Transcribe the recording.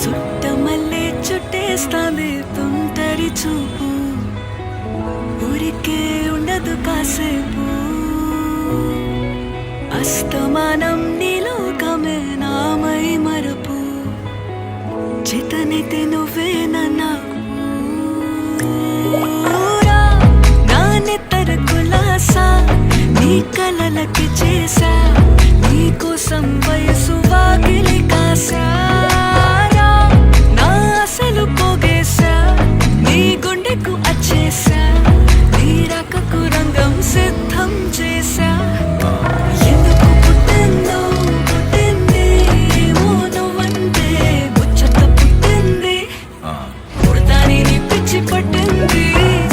చుట్టమల్లే చుట్టేస్తాంది తుంటరి చూపు, ఊరికే ఉండదు కాసేపు. అస్తమానం నీలోకమే నామై మరపు, చితనితే నువ్వే నన్నా